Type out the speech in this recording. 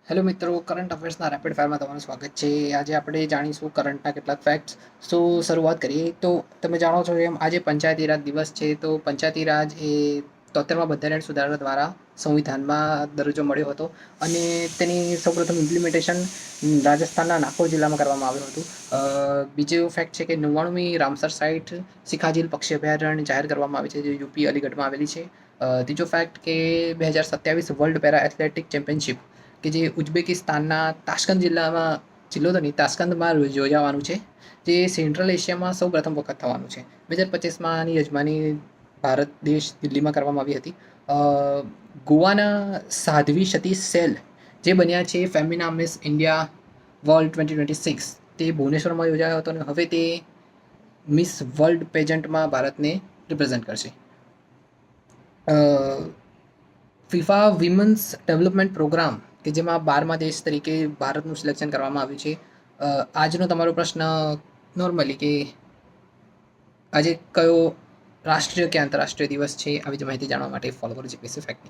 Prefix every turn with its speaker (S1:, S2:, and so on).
S1: Hello મિત્રો, current અફેર્સના rapid ફાયરમાં તમારું સ્વાગત છે. આજે આપણે જાણીશું કરંટના કેટલાક ફેક્ટ્સ. સો શરૂઆત કરીએ તો તમે જાણો છો એમ આજે પંચાયતી રાજ દિવસ છે. તો પંચાયતી રાજ એ 73મા બંધારણ સુધારા દ્વારા સંવિધાનમાં દરજ્જો મળ્યો હતો અને તેની સૌપ્રથમ ઇમ્પ્લિમેન્ટેશન રાજસ્થાનના નાગપુર જિલ્લામાં કરવામાં આવ્યું હતું. બીજો ફેક્ટ છે કે 99મી રામસર સાઇટ શિખાજીલ પક્ષી અભયારણ્ય જાહેર કરવામાં આવી છે, જે યુપી અલીગઢમાં આવેલી છે. ત્રીજો ફેક્ટ કે 2027 વર્લ્ડ પેરા એથ્લેટિક ચેમ્પિયનશિપ કે જે ઉઝબેકિસ્તાનના તાશ્કંદ જિલ્લો તો નહીં તાશ્કંદમાં યોજાવાનું છે, જે સેન્ટ્રલ એશિયામાં સૌ પ્રથમ વખત થવાનું છે. 2025માં આની યજમાની ભારત દેશ દિલ્હીમાં કરવામાં આવી હતી. ગોવાના સાધ્વી સતીશ સેલ જે બન્યા છે ફેમિના મિસ ઇન્ડિયા વર્લ્ડ 2026, તે ભુવનેશ્વરમાં યોજાયો હતો અને હવે તે મિસ વર્લ્ડ પેજન્ટમાં ભારતને રિપ્રેઝેન્ટ કરશે. ફિફા વિમન્સ ડેવલપમેન્ટ પ્રોગ્રામ કે જેમાં 12મા દેશ તરીકે ભારતનું સિલેક્શન કરવામાં આવ્યું છે. આજનો તમારો પ્રશ્ન નોર્મલી કે આજે કયો રાષ્ટ્રીય કે આંતરરાષ્ટ્રીય દિવસ છે, આવી જ માહિતી જાણવા માટે ફોલો કરો જીપીએસસી ફેક્ટ.